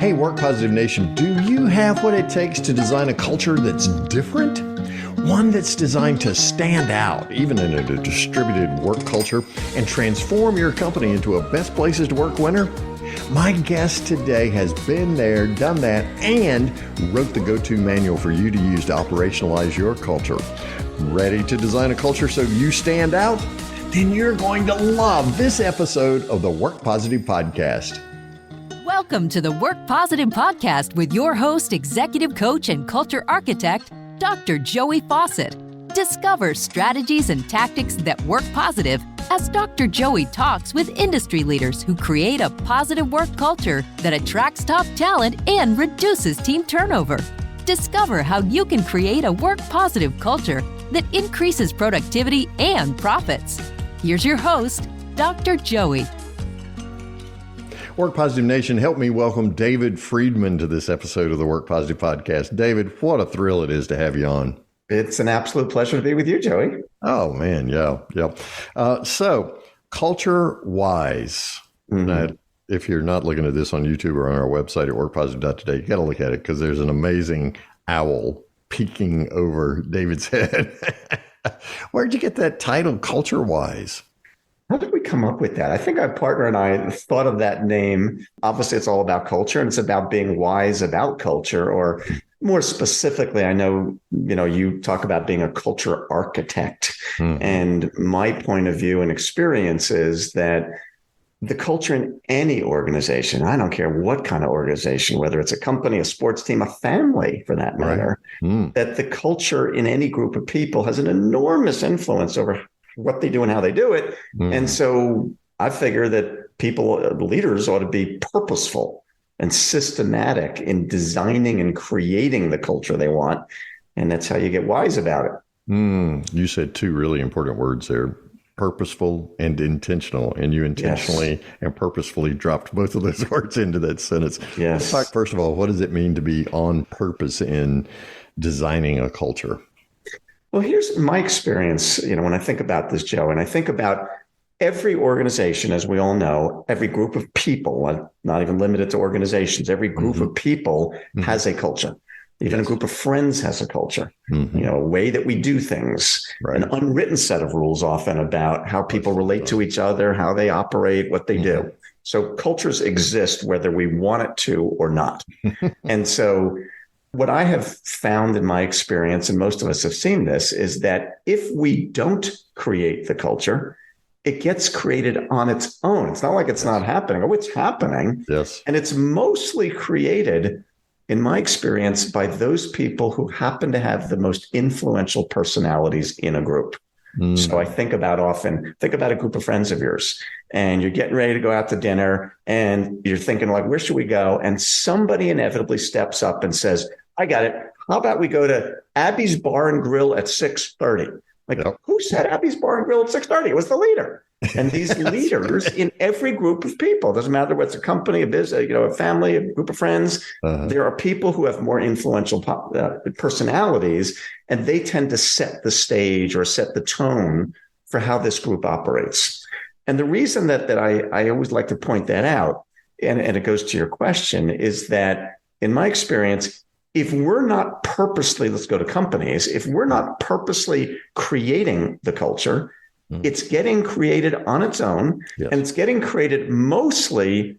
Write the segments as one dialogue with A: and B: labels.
A: Hey, Work Positive Nation, do you have what it takes to design a culture that's different? One that's designed to stand out, even in a distributed work culture, and transform your company into a best places to work winner? My guest today has been there, done that, and wrote the go-to manual for you to use to operationalize your culture. Ready to design a culture so you stand out? Then you're going to love this episode of the Work Positive Podcast.
B: Welcome to the Work Positive Podcast with your host, executive coach, and culture architect, Dr. Joey Faucette. Discover strategies and tactics that work positive as Dr. Joey talks with industry leaders who create a positive work culture that attracts top talent and reduces team turnover. Discover how you can create a work positive culture that increases productivity and profits. Here's your host, Dr. Joey.
A: Work Positive Nation, help me welcome David Friedman to this episode of the Work Positive Podcast. David, what a thrill it is to have you on.
C: It's an absolute pleasure to be with you, Joey.
A: Oh, man. Yeah. So CultureWise. Now, if you're not looking at this on YouTube or on our website at workpositive.today, you got to look at it because there's an amazing owl peeking over David's head. Where'd you get that title, CultureWise?
C: How did we come up with that? I think our partner and I thought of that name. Obviously, it's all about culture, and it's about being wise about culture, or more specifically, I know, you talk about being a culture architect. And my point of view and experience is that the culture in any organization, I don't care what kind of organization, whether it's a company, a sports team, a family for that matter, that the culture in any group of people has an enormous influence over what they do and how they do it. And so I figure that people, leaders, ought to be purposeful and systematic in designing and creating the culture they want. And that's how you get wise about it.
A: You said two really important words there, purposeful and intentional. And you intentionally and purposefully dropped both of those words into that sentence.
C: Yes.
A: Let's talk, first of all, what does it mean to be on purpose in designing a culture?
C: Well, here's my experience, when I think about this, Joe, and I think about every organization, as we all know, every group of people, not even limited to organizations, every group of people has a culture. Even a group of friends has a culture, a way that we do things, an unwritten set of rules often about how people relate to each other, how they operate, what they do. So cultures exist whether we want it to or not. And so what I have found in my experience, and most of us have seen this, is that if we don't create the culture, it gets created on its own. It's not like it's not happening. Oh, it's happening.
A: Yes.
C: And it's mostly created, in my experience, by those people who happen to have the most influential personalities in a group. So I think about a group of friends of yours, and you're getting ready to go out to dinner, and you're thinking, like, where should we go? And somebody inevitably steps up and says, I got it. How about we go to Abby's Bar and Grill at 6:30? Who said Abby's Bar and Grill at 6:30? It was the leader. And these leaders in every group of people, doesn't matter what's a company, a business, a family, a group of friends, there are people who have more influential personalities, and they tend to set the stage or set the tone for how this group operates. And the reason that I always like to point that out, and it goes to your question, is that in my experience, if we're not purposely, let's go to companies, if we're not purposely creating the culture, it's getting created on its own, and it's getting created mostly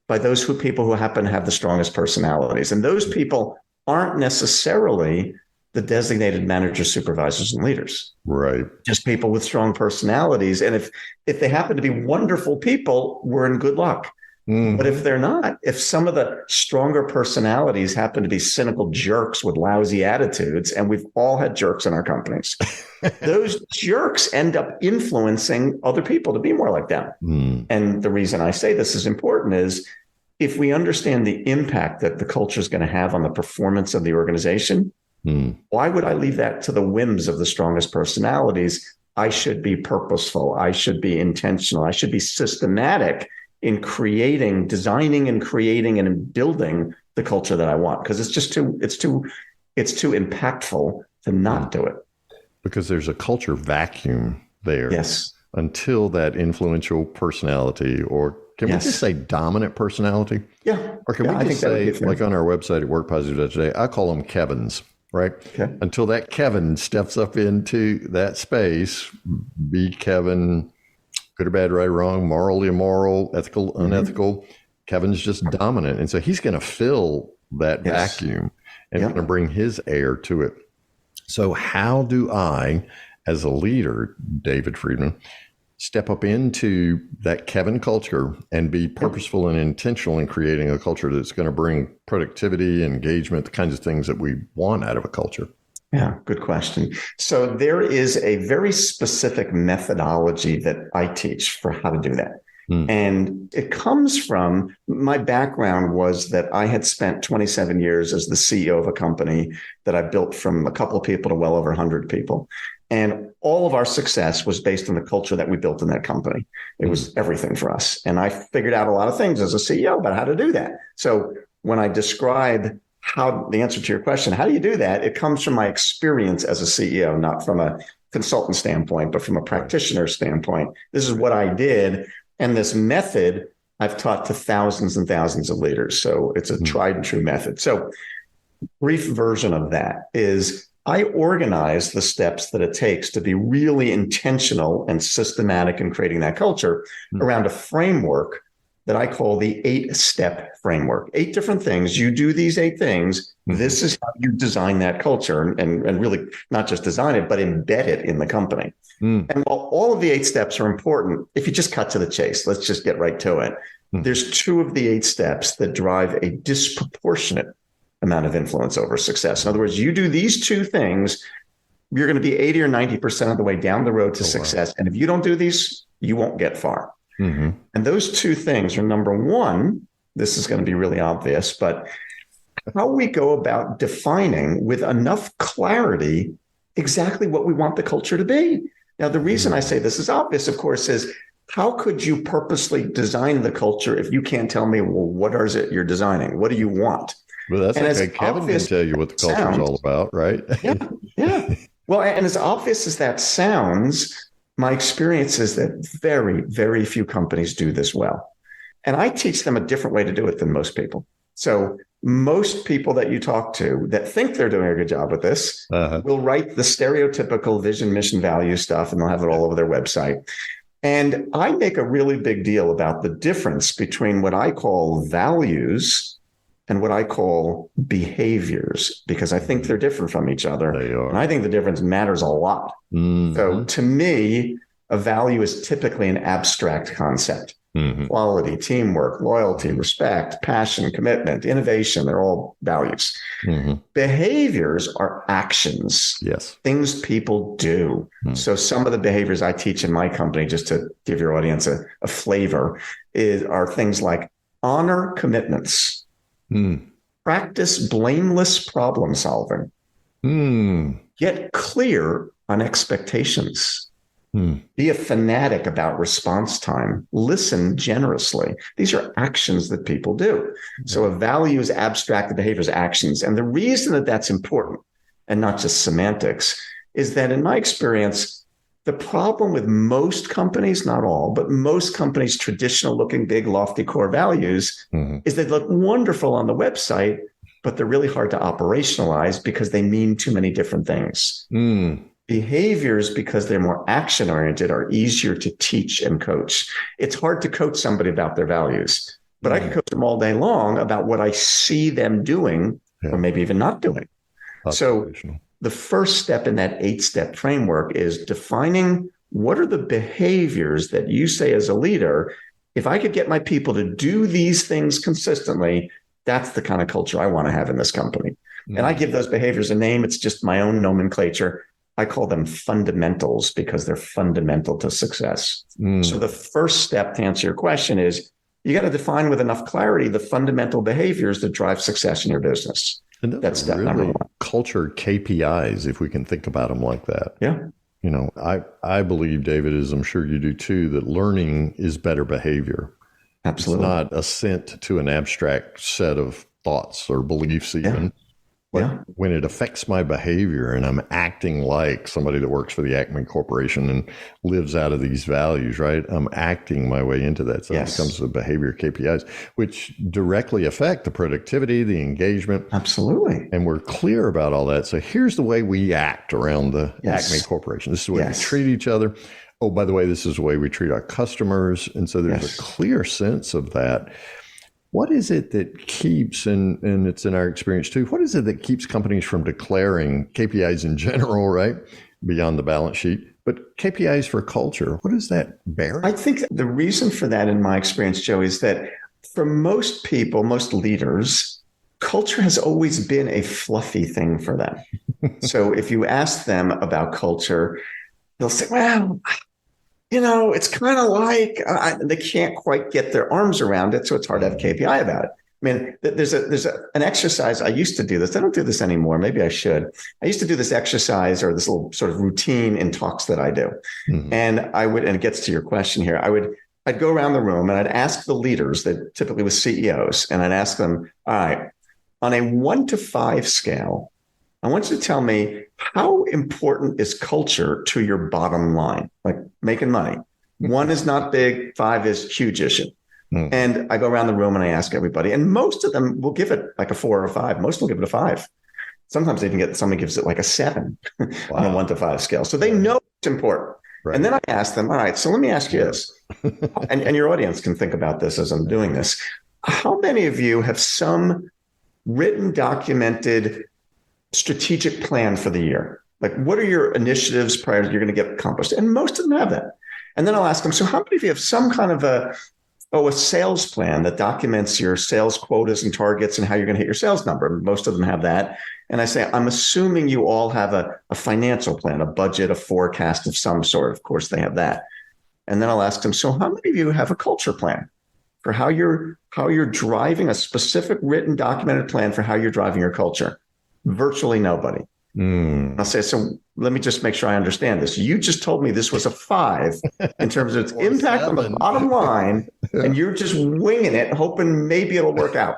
C: by those people who happen to have the strongest personalities. And those people aren't necessarily the designated managers, supervisors, and leaders.
A: Right.
C: Just people with strong personalities. And if they happen to be wonderful people, we're in good luck. But if they're not, if some of the stronger personalities happen to be cynical jerks with lousy attitudes, and we've all had jerks in our companies, those jerks end up influencing other people to be more like them. And the reason I say this is important is if we understand the impact that the culture is going to have on the performance of the organization, why would I leave that to the whims of the strongest personalities? I should be purposeful. I should be intentional. I should be systematic in designing and creating and building the culture that I want, because it's too impactful to not do it.
A: Because there's a culture vacuum there.
C: Yes.
A: Until that influential personality or can we just say dominant personality?
C: Yeah.
A: Or can we just say, like on our website at workpositive.today, I call them Kevins, right? Okay. Until that Kevin steps up into that space, be Kevin, good or bad, right or wrong, moral, immoral, ethical, unethical. Kevin's just dominant. And so he's going to fill that vacuum and going to bring his air to it. So how do I, as a leader, David Friedman, step up into that Kevin culture and be purposeful and intentional in creating a culture that's going to bring productivity, engagement, the kinds of things that we want out of a culture?
C: Yeah, good question. So there is a very specific methodology that I teach for how to do that. And it comes from my background was that I had spent 27 years as the CEO of a company that I built from a couple of people to well over 100 people. And all of our success was based on the culture that we built in that company. It was everything for us. And I figured out a lot of things as a CEO about how to do that. So when I describe how the answer to your question, how do you do that? It comes from my experience as a CEO, not from a consultant standpoint, but from a practitioner standpoint. This is what I did. And this method I've taught to thousands and thousands of leaders. So it's a tried and true method. So brief version of that is I organize the steps that it takes to be really intentional and systematic in creating that culture around a framework that I call the 8-step framework. 8 different things. You do these 8 things. This is how you design that culture and really not just design it, but embed it in the company. And while all of the 8 steps are important, if you just cut to the chase, let's just get right to it. There's 2 of the 8 steps that drive a disproportionate amount of influence over success. In other words, you do these 2 things, you're going to be 80 or 90% of the way down the road to success. Wow. And if you don't do these, you won't get far. And those 2 things are, number one, this is going to be really obvious, but how we go about defining with enough clarity exactly what we want the culture to be. Now, the reason I say this is obvious, of course, is how could you purposely design the culture if you can't tell me, well, what is it you're designing? What do you want?
A: Well, that's okay. Kevin can tell you what the culture is all about, right?
C: Yeah. Well, and as obvious as that sounds, my experience is that very, very few companies do this well. And I teach them a different way to do it than most people. So most people that you talk to that think they're doing a good job with this will write the stereotypical vision, mission, value stuff, and they'll have it all over their website. And I make a really big deal about the difference between what I call values and what I call behaviors, because I think they're different from each other. And I think the difference matters a lot. So to me, a value is typically an abstract concept. Quality, teamwork, loyalty, respect, passion, commitment, innovation, they're all values. Behaviors are actions, things people do. So some of the behaviors I teach in my company, just to give your audience a flavor, are things like honor commitments, practice blameless problem solving, get clear on expectations, be a fanatic about response time, listen generously. These are actions that people do. So a value is abstract, the behavior is actions. And the reason that that's important and not just semantics is that in my experience, the problem with most companies, not all, but most companies' traditional looking big, lofty core values is they look wonderful on the website, but they're really hard to operationalize because they mean too many different things. Behaviors, because they're more action oriented, are easier to teach and coach. It's hard to coach somebody about their values, but I can coach them all day long about what I see them doing or maybe even not doing. So the first step in that 8-step framework is defining what are the behaviors that you say as a leader, if I could get my people to do these things consistently, that's the kind of culture I want to have in this company. And I give those behaviors a name. It's just my own nomenclature. I call them fundamentals because they're fundamental to success. So the first step to answer your question is you got to define with enough clarity the fundamental behaviors that drive success in your business.
A: And that's step really number 1. Culture KPIs, if we can think about them like that.
C: Yeah.
A: You know, I believe, David, as I'm sure you do too, that learning is better behavior.
C: Absolutely.
A: It's not assent to an abstract set of thoughts or beliefs even. But when it affects my behavior and I'm acting like somebody that works for the Acme Corporation and lives out of these values, right? I'm acting my way into that. So it becomes the behavior KPIs, which directly affect the productivity, the engagement.
C: Absolutely.
A: And we're clear about all that. So here's the way we act around the Acme Corporation. This is the way we treat each other. Oh, by the way, this is the way we treat our customers. And so there's a clear sense of that. What is it that keeps, and it's in our experience too, what is it that keeps companies from declaring KPIs in general, right, beyond the balance sheet, but KPIs for culture? What is that bearing?
C: I think the reason for that, in my experience, Joe, is that for most people, most leaders, culture has always been a fluffy thing for them. So if you ask them about culture, they'll say, well, it's kind of like they can't quite get their arms around it, so it's hard to have KPI about it. I mean, there's an exercise. I used to do this. I don't do this anymore. Maybe I should. I used to do this exercise or this little sort of routine in talks that I do. And and it gets to your question here, I'd go around the room and I'd ask the leaders, that typically with CEOs, and I'd ask them, all right, on a 1 to 5 scale, I want you to tell me, how important is culture to your bottom line, like making money? 1 is not big, 5 is huge issue. And I go around the room and I ask everybody, and most of them will give it like a 4 or a 5. Most will give it a 5. Sometimes they can get, somebody gives it like a 7 on a 1 to 5 scale. So they know it's important. Right. And then I ask them, all right, so let me ask you this, and your audience can think about this as I'm doing this. How many of you have some written, documented strategic plan for the year? Like, what are your initiatives, priorities you're going to get accomplished? And most of them have that. And then I'll ask them, so how many of you have some kind of a sales plan that documents your sales quotas and targets and how you're going to hit your sales number? Most of them have that. And I say, I'm assuming you all have a financial plan, a budget, a forecast of some sort. Of course, they have that. And then I'll ask them, so how many of you have a culture plan for how you're driving a specific written, documented plan for how you're driving your culture? Virtually nobody. I'll say, so let me just make sure I understand this. You just told me this was a 5 in terms of its impact on the bottom line, and you're just winging it, hoping maybe it'll work out.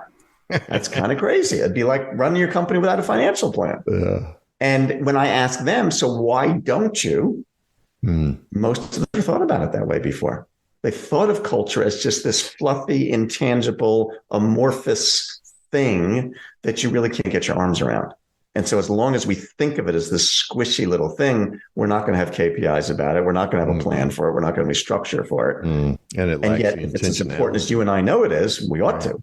C: That's kind of crazy. It'd be like running your company without a financial plan. And when I ask them, so why don't you? Most of them thought about it that way before. They thought of culture as just this fluffy, intangible, amorphous thing that you really can't get your arms around. And so as long as we think of it as this squishy little thing, we're not going to have KPIs about it. We're not going to have a plan for it. We're not going to be structure for it.
A: And
C: yet, if it's as important as you and I know it is, we ought to.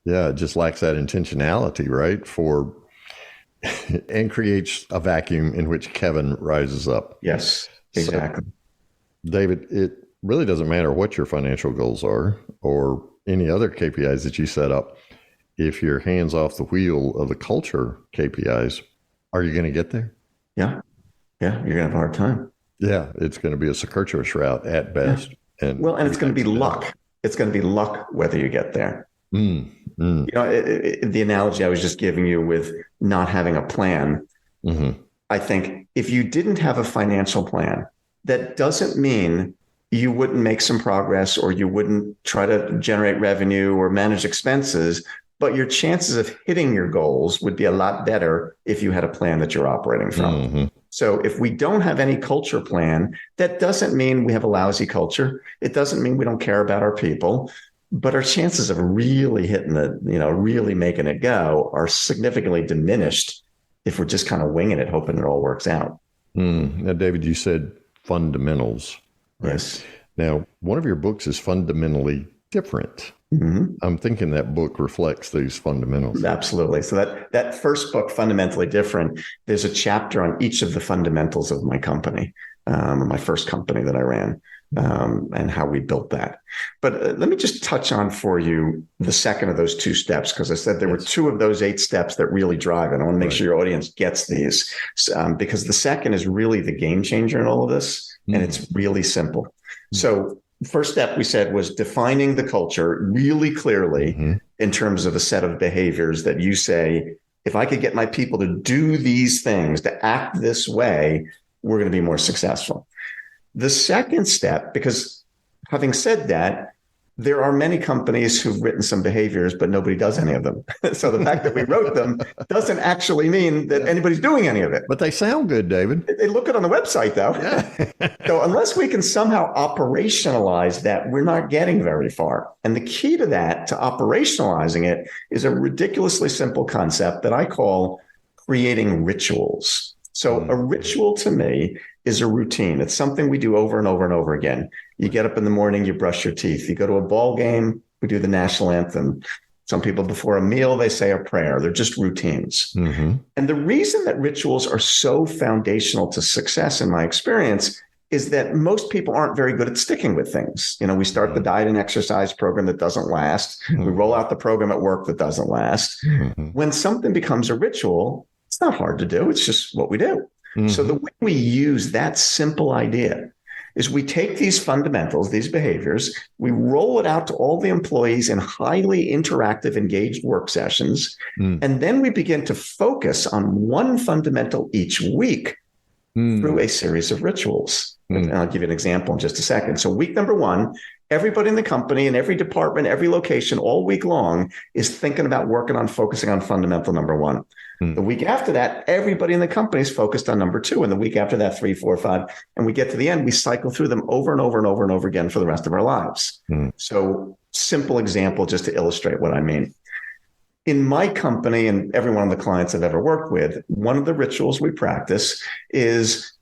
A: Yeah, it just lacks that intentionality, right? And creates a vacuum in which Kevin rises up.
C: Yes, exactly.
A: So, David, it really doesn't matter what your financial goals are or any other KPIs that you set up. If your hands off the wheel of the culture KPIs, are you going to get there?
C: Yeah, you're going to have a hard time.
A: Yeah, it's going to be a circuitous route at best.
C: Yeah. And it's going to be luck. It's going to be luck whether you get there. The analogy I was just giving you with not having a plan, I think if you didn't have a financial plan, that doesn't mean you wouldn't make some progress or you wouldn't try to generate revenue or manage expenses. But your chances of hitting your goals would be a lot better if you had a plan that you're operating from. So if we don't have any culture plan, that doesn't mean we have a lousy culture. It doesn't mean we don't care about our people, but our chances of really hitting really making it go are significantly diminished if we're just kind of winging it, hoping it all works out.
A: Now, David, you said fundamentals. Right?
C: Yes.
A: Now, one of your books is fundamentally different. I'm thinking that book reflects these fundamentals.
C: Absolutely. So that first book, Fundamentally Different, there's a chapter on each of the fundamentals of my company, my first company that I ran, and how we built that. But let me just touch on for you the second of those 2 steps, because I said there were 2 of those 8 steps that really drive it. I want to make sure your audience gets these, because the second is really the game changer in all of this, and it's really simple. So first step we said was defining the culture really clearly in terms of a set of behaviors that you say, if I could get my people to do these things, to act this way, we're going to be more successful. The second step, because having said that, there are many companies who've written some behaviors, but nobody does any of them. So the fact that we wrote them doesn't actually mean that anybody's doing any of it.
A: But they sound good, David.
C: They look good on the website, though.
A: Yeah.
C: So unless we can somehow operationalize that, we're not getting very far. And the key to that, to operationalizing it, is a ridiculously simple concept that I call creating rituals. So a ritual to me is a routine. It's something we do over and over and over again. You get up in the morning, you brush your teeth. You go to a ball game, we do the national anthem. Some people before a meal, they say a prayer. They're just routines. Mm-hmm. And the reason that rituals are so foundational to success, in my experience, is that most people aren't very good at sticking with things. You know, we start the diet and exercise program that doesn't last. Mm-hmm. We roll out the program at work that doesn't last. Mm-hmm. When something becomes a ritual, it's not hard to do. It's just what we do. Mm-hmm. So the way we use that simple idea is we take these fundamentals, these behaviors, we roll it out to all the employees in highly interactive, engaged work sessions, and then we begin to focus on one fundamental each week through a series of rituals. And I'll give you an example in just a second. So week number 1, everybody in the company, in every department, every location, all week long is thinking about working on focusing on fundamental number 1. The week after that, everybody in the company is focused on number 2. And the week after that, 3, 4, 5. And we get to the end, we cycle through them over and over and over and over again for the rest of our lives. So simple example just to illustrate what I mean. In my company and every one of the clients I've ever worked with, one of the rituals we practice is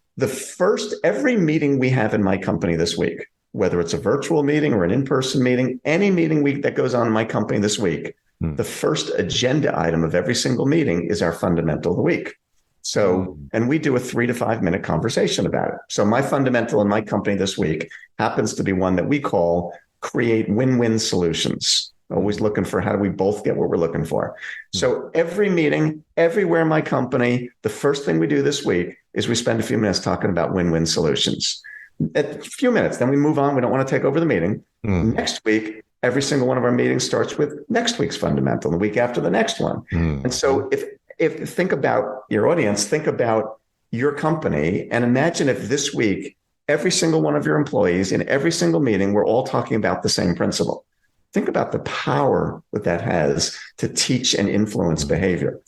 C: every meeting we have in my company this week, whether it's a virtual meeting or an in-person meeting, any meeting that goes on in my company this week, the first agenda item of every single meeting is our fundamental of the week. So, and we do a 3 to 5 minute conversation about it. So my fundamental in my company this week happens to be one that we call create win-win solutions. Always looking for how do we both get what we're looking for. So every meeting, everywhere in my company, the first thing we do this week is we spend a few minutes talking about win-win solutions. A few minutes, then we move on. We don't want to take over the meeting. Next week, every single one of our meetings starts with next week's fundamental, the week after the next one. And so if think about your audience, think about your company, and imagine if this week, every single one of your employees in every single meeting, we're all talking about the same principle. Think about the power that has to teach and influence behavior.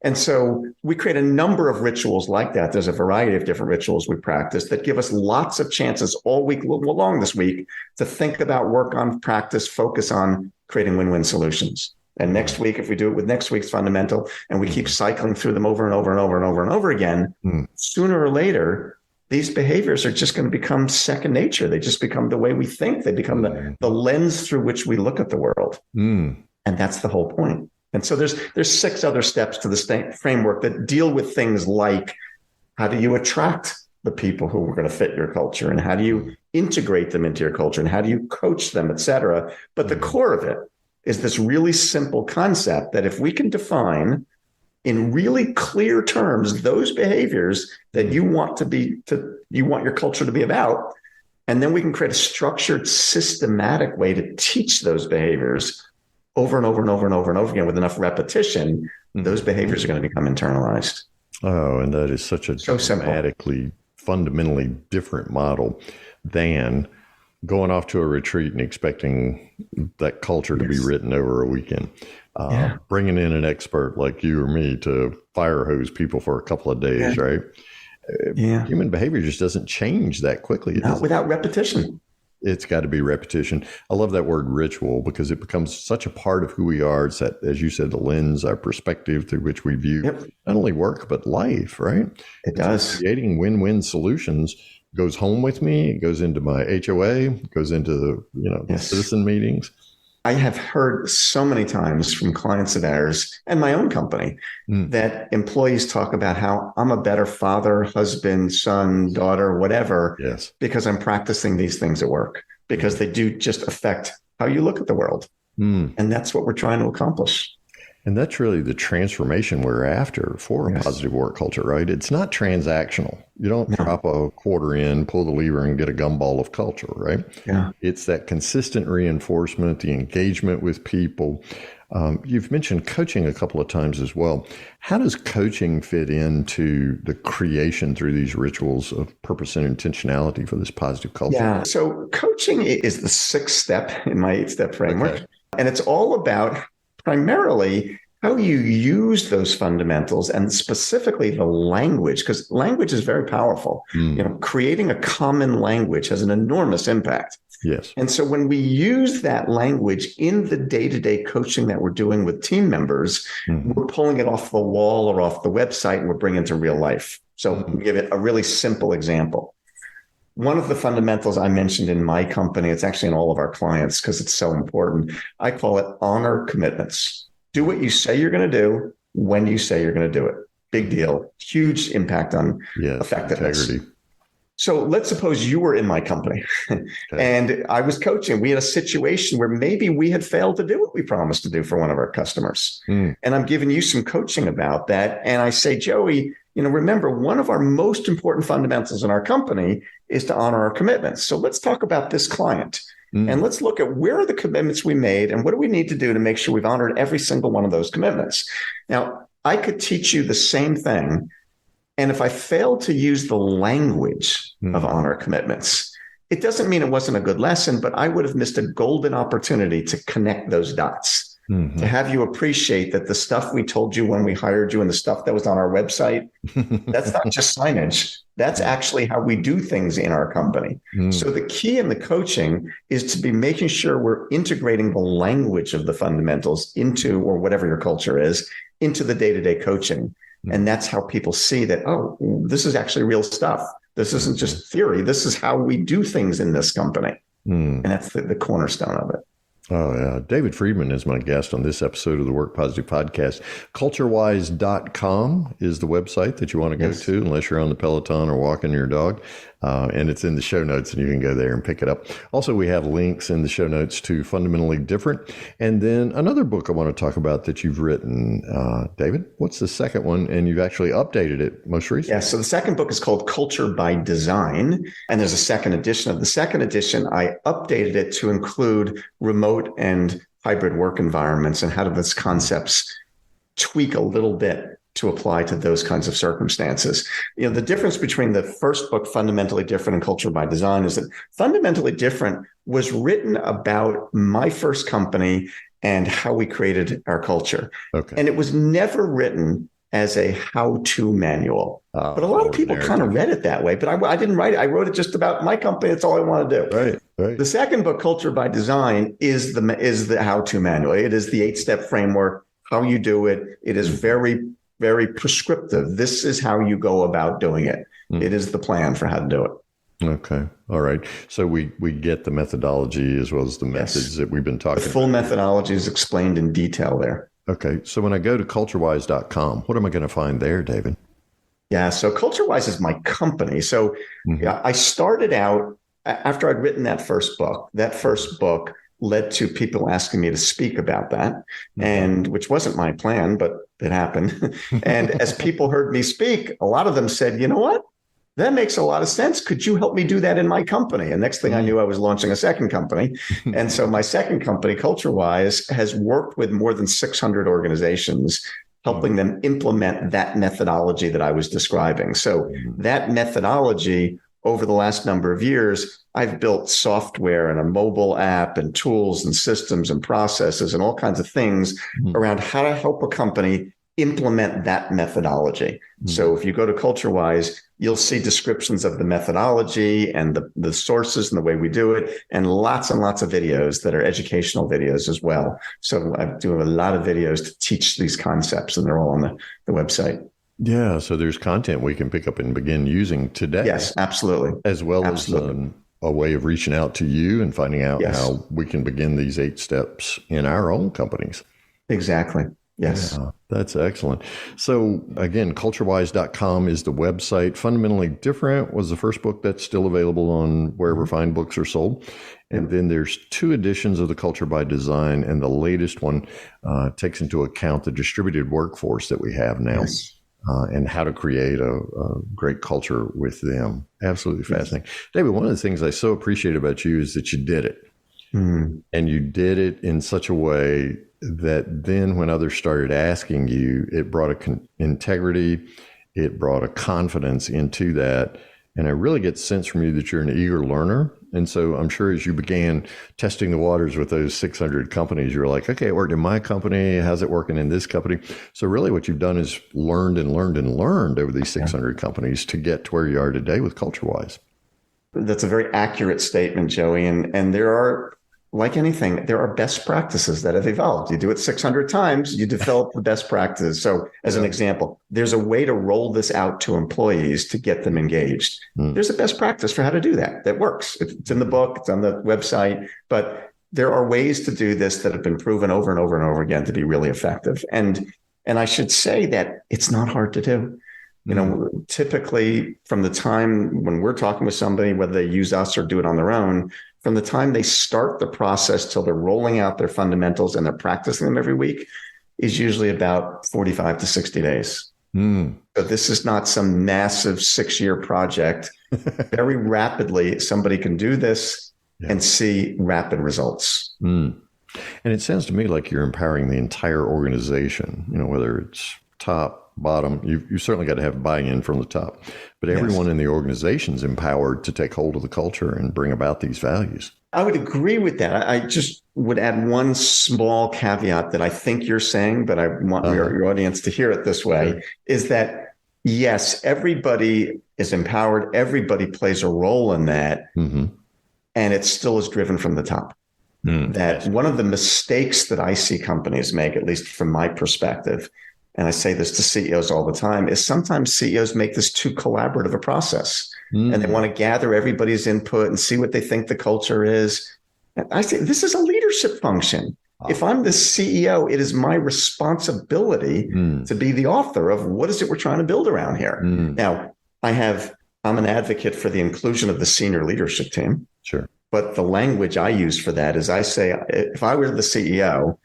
C: And so we create a number of rituals like that. There's a variety of different rituals we practice that give us lots of chances all week long this week to think about, work on, practice, focus on creating win-win solutions. And next week, if we do it with next week's fundamental and we keep cycling through them over and over and over and over and over again, sooner or later, these behaviors are just going to become second nature. They just become the way we think. They become the lens through which we look at the world. And that's the whole point. And so there's 6 other steps to this framework that deal with things like how do you attract the people who are going to fit your culture, and how do you integrate them into your culture, and how do you coach them, et cetera. But the core of it is this really simple concept that if we can define in really clear terms those behaviors that you want your culture to be about, and then we can create a structured, systematic way to teach those behaviors over and over and over and over and over again with enough repetition, those behaviors are going to become internalized.
A: Oh, and that is such a dramatically, fundamentally different model than going off to a retreat and expecting that culture to be written over a weekend. Bringing in an expert like you or me to fire hose people for a couple of days, right? Human behavior just doesn't change that quickly.
C: Not without repetition.
A: It's got to be repetition. I love that word ritual because it becomes such a part of who we are. It's that, as you said, the lens, our perspective through which we view not only work, but life, right?
C: It does.
A: Creating win-win solutions goes home with me. It goes into my HOA, goes into the citizen meetings.
C: I have heard so many times from clients of ours and my own company that employees talk about how I'm a better father, husband, son, daughter, whatever, because I'm practicing these things at work, because they do just affect how you look at the world. And that's what we're trying to accomplish.
A: And that's really the transformation we're after for a positive work culture, right? It's not transactional. You don't drop a quarter in, pull the lever, and get a gumball of culture, right? It's that consistent reinforcement, the engagement with people, You've mentioned coaching a couple of times as well. How does coaching fit into the creation through these rituals of purpose and intentionality for this positive culture?
C: Yeah. So coaching is the sixth step in my 8-step framework. Okay. And it's all about primarily how you use those fundamentals and specifically the language, because language is very powerful. Creating a common language has an enormous impact.
A: Yes.
C: And so when we use that language in the day-to-day coaching that we're doing with team members, we're pulling it off the wall or off the website and we're bringing it to real life. So give it a really simple example. One of the fundamentals I mentioned in my company, it's actually in all of our clients because it's so important. I call it honor commitments. Do what you say you're going to do when you say you're going to do it. Big deal. Huge impact on effectiveness. Integrity. So let's suppose you were in my company and I was coaching. We had a situation where maybe we had failed to do what we promised to do for one of our customers. And I'm giving you some coaching about that. And I say, Joey, remember, one of our most important fundamentals in our company is to honor our commitments. So let's talk about this client. And let's look at where are the commitments we made and what do we need to do to make sure we've honored every single one of those commitments. Now, I could teach you the same thing. And if I failed to use the language of honor commitments, it doesn't mean it wasn't a good lesson, but I would have missed a golden opportunity to connect those dots. To have you appreciate that the stuff we told you when we hired you and the stuff that was on our website, that's not just signage. That's actually how we do things in our company. So the key in the coaching is to be making sure we're integrating the language of the fundamentals into, or whatever your culture is, into the day-to-day coaching. And that's how people see that, oh, this is actually real stuff. This isn't just theory. This is how we do things in this company. And that's the cornerstone of it.
A: Oh, yeah. David Friedman is my guest on this episode of the Work Positive Podcast. CultureWise.com is the website that you want to go to, unless you're on the Peloton or walking your dog. And it's in the show notes, and you can go there and pick it up. Also, we have links in the show notes to Fundamentally Different. And then another book I want to talk about that you've written, David. What's the second one? And you've actually updated it most recently.
C: Yeah, so the second book is called Culture by Design. And there's a second edition. Of the second edition, I updated it to include remote and hybrid work environments and how do those concepts tweak a little bit to apply to those kinds of circumstances. The difference between the first book, Fundamentally Different, and Culture by Design is that Fundamentally Different was written about my first company and how we created our culture. Okay. And it was never written as a how-to manual. But a lot of people kind of read it that way, but I didn't write it. I wrote it just about my company. That's all I want to do. Right. The second book, Culture by Design, is the how-to manual. It is the 8-step framework, how you do it. It is very, very prescriptive. This is how you go about doing it. It is the plan for how to do it.
A: Okay. All right. So we get the methodology as well as the methods that we've been talking about.
C: The full methodology is explained in detail there.
A: Okay. So when I go to CultureWise.com, what am I going to find there, David?
C: Yeah. So CultureWise is my company. So I started out after I'd written that first book. That first book led to people asking me to speak about that, and which wasn't my plan, but it happened. And as people heard me speak, a lot of them said, you know what? That makes a lot of sense. Could you help me do that in my company? And next thing I knew, I was launching a second company. And so my second company, CultureWise, has worked with more than 600 organizations, helping them implement that methodology that I was describing. So that methodology, over the last number of years, I've built software and a mobile app and tools and systems and processes and all kinds of things around how to help a company implement that methodology. So if you go to CultureWise, you'll see descriptions of the methodology and the sources and the way we do it, and lots of videos that are educational videos as well. So I'm doing a lot of videos to teach these concepts, and they're all on the website.
A: Yeah, so there's content we can pick up and begin using today.
C: Yes, absolutely.
A: As well as a way of reaching out to you and finding out how we can begin these 8 steps in our own companies.
C: Exactly. Yes.
A: Yeah, that's excellent. So again, CultureWise.com is the website. Fundamentally Different was the first book that's still available on wherever fine books are sold. And then there's 2 editions of the Culture by Design, and the latest one takes into account the distributed workforce that we have now. Yes. And how to create a great culture with them. Absolutely fascinating. David, one of the things I so appreciate about you is that you did it. And you did it in such a way that then when others started asking you, it brought integrity, it brought a confidence into that. And I really get the sense from you that you're an eager learner. And so I'm sure as you began testing the waters with those 600 companies, you're like, okay, it worked in my company. How's it working in this company? So really what you've done is learned and learned and learned over these 600 companies to get to where you are today with CultureWise.
C: That's a very accurate statement, Joey. And there are, like anything, there are best practices that have evolved. You do it 600 times, you develop the best practices. So as an example, there's a way to roll this out to employees to get them engaged. There's a best practice for how to do that. That works. It's in the book, it's on the website, but there are ways to do this that have been proven over and over and over again to be really effective. And I should say that it's not hard to do. You know, typically from the time when we're talking with somebody, whether they use us or do it on their own, from the time they start the process till they're rolling out their fundamentals and they're practicing them every week is usually about 45 to 60 days. So this is not some massive 6-year project. Very rapidly, somebody can do this and see rapid results.
A: And it sounds to me like you're empowering the entire organization, you know, whether it's top, bottom, you certainly got to have buy-in from the top, but everyone in the organization is empowered to take hold of the culture and bring about these values.
C: I would agree with that. I just would add one small caveat that I think you're saying, but I want your audience to hear it this way, is that yes, everybody is empowered. Everybody plays a role in that. And it still is driven from the top. That one of the mistakes that I see companies make, at least from my perspective, and I say this to CEOs all the time, is sometimes CEOs make this too collaborative a process. And they want to gather everybody's input and see what they think the culture is. And I say, this is a leadership function. If I'm the CEO, it is my responsibility to be the author of what is it we're trying to build around here. Now, I'm an advocate for the inclusion of the senior leadership team.
A: Sure.
C: But the language I use for that is I say, if I were the CEO,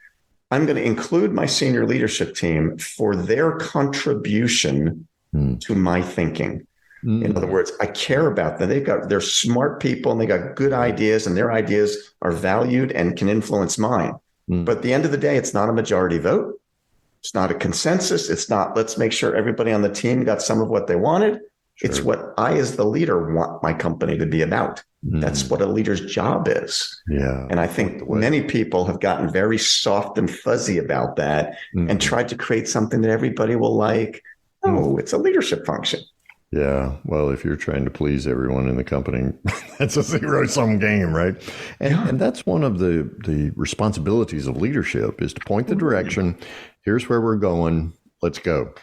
C: I'm going to include my senior leadership team for their contribution to my thinking. In other words, I care about them. They're smart people and they got good ideas and their ideas are valued and can influence mine. But at the end of the day, it's not a majority vote. It's not a consensus. It's not, let's make sure everybody on the team got some of what they wanted. Sure. It's what I, as the leader, want my company to be about. That's what a leader's job is. And I think many people have gotten very soft and fuzzy about that and tried to create something that everybody will like. Oh, it's a leadership function.
A: Yeah. Well, if you're trying to please everyone in the company, that's a zero-sum game, right? And that's one of the responsibilities of leadership is to point the direction. Here's where we're going. Let's go.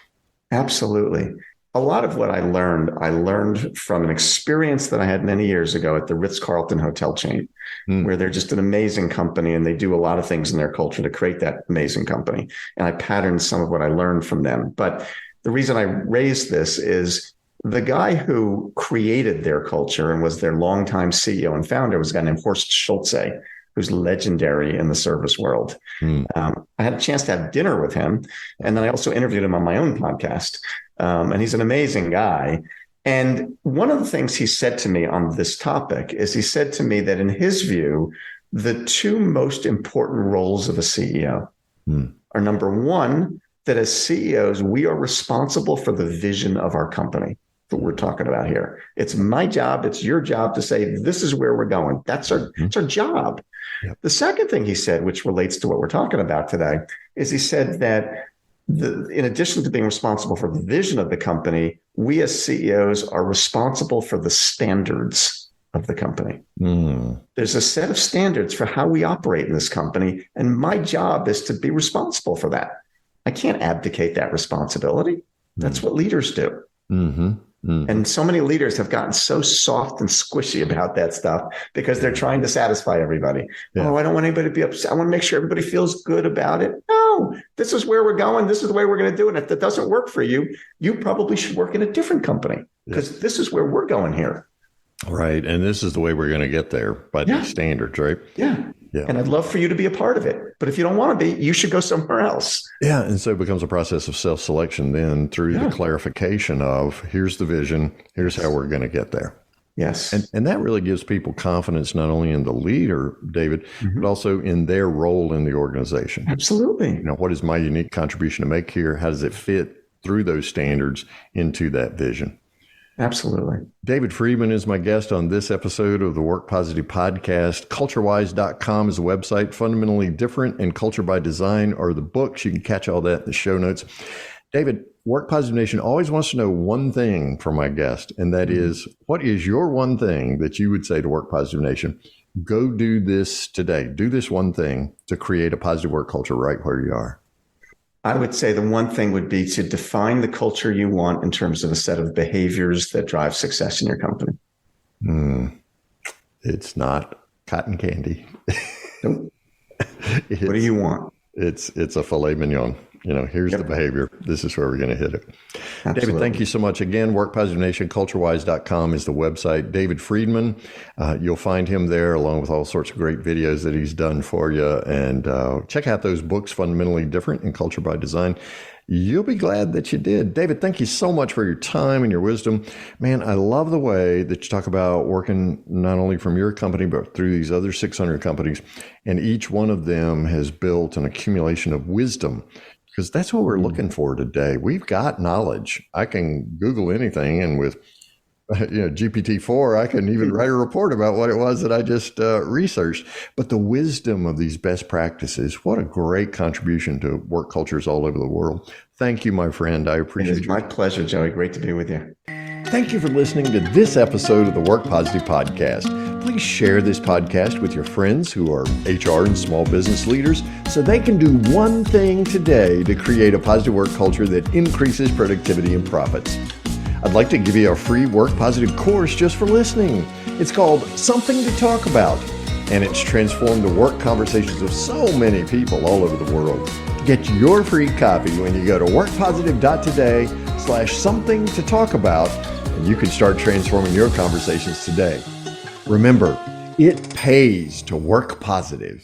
C: Absolutely. A lot of what I learned from an experience that I had many years ago at the Ritz-Carlton hotel chain, where they're just an amazing company and they do a lot of things in their culture to create that amazing company. And I patterned some of what I learned from them. But the reason I raised this is the guy who created their culture and was their longtime CEO and founder was a guy named Horst Schulze, who's legendary in the service world. I had a chance to have dinner with him. And then I also interviewed him on my own podcast. And he's an amazing guy. And one of the things he said to me on this topic is he said to me that in his view, the two most important roles of a CEO are number one, that as CEOs, we are responsible for the vision of our company that we're talking about here. It's my job. It's your job to say, this is where we're going. That's our job. Yep. The second thing he said, which relates to what we're talking about today, is he said that in addition to being responsible for the vision of the company, we as CEOs are responsible for the standards of the company. There's a set of standards for how we operate in this company, and my job is to be responsible for that. I can't abdicate that responsibility. That's what leaders do. And so many leaders have gotten so soft and squishy about that stuff because they're trying to satisfy everybody. Oh, I don't want anybody to be upset. I want to make sure everybody feels good about it. No, this is where we're going. This is the way we're going to do it. If that doesn't work for you, you probably should work in a different company because this is where we're going here.
A: Right. And this is the way we're going to get there by these standards, right?
C: Yeah. And I'd love for you to be a part of it. But if you don't want to be, you should go somewhere else.
A: Yeah. And so it becomes a process of self-selection then through the clarification of here's the vision, here's how we're going to get there.
C: Yes.
A: And that really gives people confidence not only in the leader, David, but also in their role in the organization.
C: Absolutely.
A: What is my unique contribution to make here? How does it fit through those standards into that vision?
C: Absolutely.
A: David Friedman is my guest on this episode of the Work Positive Podcast. CultureWise.com is a website. Fundamentally Different and Culture by Design are the books. You can catch all that in the show notes. David, Work Positive Nation always wants to know one thing from my guest, and that is, what is your one thing that you would say to Work Positive Nation? Go do this today. Do this one thing to create a positive work culture right where you are.
C: I would say the one thing would be to define the culture you want in terms of a set of behaviors that drive success in your company.
A: It's not cotton candy.
C: Nope. What do you want?
A: It's a filet mignon. Here's the behavior. This is where we're going to hit it.
C: Absolutely.
A: David, thank you so much. Again, Work Positive Nation, CultureWise.com is the website. David Friedman, you'll find him there along with all sorts of great videos that he's done for you. And check out those books, Fundamentally Different and Culture by Design. You'll be glad that you did. David, thank you so much for your time and your wisdom. Man, I love the way that you talk about working not only from your company, but through these other 600 companies. And each one of them has built an accumulation of wisdom, because that's what we're looking for today. We've got knowledge. I can Google anything, and with GPT-4, I can even write a report about what it was that I just researched. But the wisdom of these best practices, what a great contribution to work cultures all over the world. Thank you, my friend. I appreciate it.
C: It's my pleasure, Joey. Great to be with you.
A: Thank you for listening to this episode of the Work Positive Podcast. Please share this podcast with your friends who are HR and small business leaders so they can do one thing today to create a positive work culture that increases productivity and profits. I'd like to give you a free Work Positive course just for listening. It's called Something to Talk About, and it's transformed the work conversations of so many people all over the world. Get your free copy when you go to workpositive.today/something to talk about, and you can start transforming your conversations today. Remember, it pays to work positive.